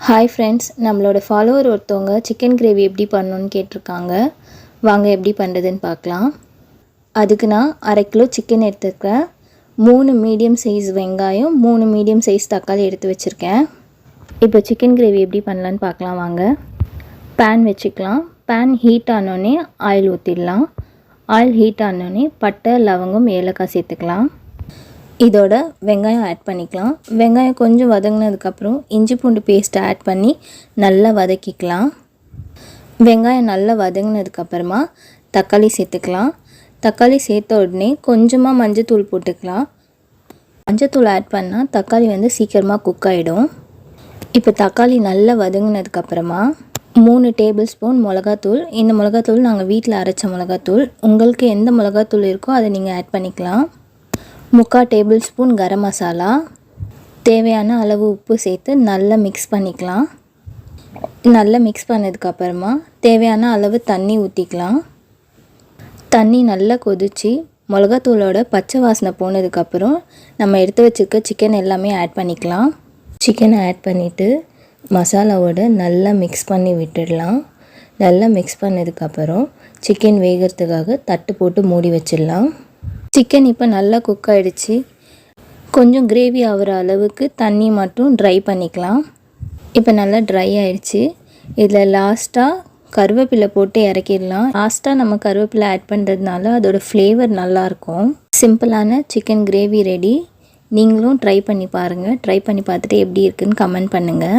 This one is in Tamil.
ஹாய் ஃப்ரெண்ட்ஸ், நம்மளோட ஃபாலோவர் ஒருத்தவங்க சிக்கன் கிரேவி எப்படி பண்ணணுன்னு கேட்டிருக்காங்க. வாங்க எப்படி பண்ணுறதுன்னு பார்க்கலாம். அதுக்கு நான் 1/2 கிலோ சிக்கன் எடுத்துருக்கேன். 3 மீடியம் சைஸ் வெங்காயம், 3 மீடியம் சைஸ் தக்காளி எடுத்து வச்சுருக்கேன். இப்போ சிக்கன் கிரேவி எப்படி பண்ணலான்னு பார்க்கலாம் வாங்க. பேன் வச்சுக்கலாம். பேன் ஹீட் ஆனோடனே ஆயில் ஊற்றிடலாம். ஆயில் ஹீட் ஆனோடனே பட்டை, லவங்கம், ஏலக்காய் சேர்த்துக்கலாம். இதோட வெங்காயம் ஆட் பண்ணிக்கலாம். வெங்காயம் கொஞ்சம் வதங்கினதுக்கப்புறம் இஞ்சி பூண்டு பேஸ்ட்டை ஆட் பண்ணி நல்லா வதக்கிக்கலாம். வெங்காயம் நல்லா வதங்கினதுக்கப்புறமா தக்காளி சேர்த்துக்கலாம். தக்காளி சேர்த்த உடனே கொஞ்சமாக மஞ்சத்தூள் போட்டுக்கலாம். மஞ்சத்தூள் ஆட் பண்ணால் தக்காளி சீக்கிரமாக குக் ஆகிடும். இப்போ தக்காளி நல்லா வதங்கினதுக்கப்புறமா 3 டேபிள் ஸ்பூன் மிளகாத்தூள். இந்த மிளகாத்தூள் நாங்கள் வீட்டில் அரைச்ச மிளகாத்தூள். உங்களுக்கு எந்த மிளகாத்தூள் இருக்கோ அதை நீங்கள் ஆட் பண்ணிக்கலாம். 3/4 டேபிள் ஸ்பூன் கரம் மசாலா, தேவையான அளவு உப்பு சேர்த்து நல்லா மிக்ஸ் பண்ணிக்கலாம். நல்லா மிக்ஸ் பண்ணதுக்கப்புறமா தேவையான அளவு தண்ணி ஊற்றிக்கலாம். தண்ணி நல்லா கொதித்து மிளகாத்தூளோட பச்சை வாசனை போனதுக்கப்புறம் நம்ம எடுத்து வச்சுருக்க சிக்கன் எல்லாமே ஆட் பண்ணிக்கலாம். சிக்கனை ஆட் பண்ணிவிட்டு மசாலாவோட நல்லா மிக்ஸ் பண்ணி விட்டுடலாம். நல்லா மிக்ஸ் பண்ணதுக்கப்புறம் சிக்கன் வேகிறதுக்காக தட்டு போட்டு மூடி வச்சிடலாம். சிக்கன் இப்போ நல்லா குக் ஆகிடுச்சு. கொஞ்சம் கிரேவி ஆகிற அளவுக்கு தண்ணி மட்டும் ட்ரை பண்ணிக்கலாம். இப்போ நல்லா ட்ரை ஆகிடுச்சு. இதில் லாஸ்ட்டாக கருவேப்பிலை போட்டு இறக்கிடலாம். லாஸ்ட்டாக நம்ம கருவேப்பிலை ஆட் பண்ணுறதுனால அதோட ஃப்ளேவர் நல்லாயிருக்கும். சிம்பிளான சிக்கன் கிரேவி ரெடி. நீங்களும் ட்ரை பண்ணி பாருங்கள். ட்ரை பண்ணி பார்த்துட்டு எப்படி இருக்குதுன்னு கமெண்ட் பண்ணுங்கள்.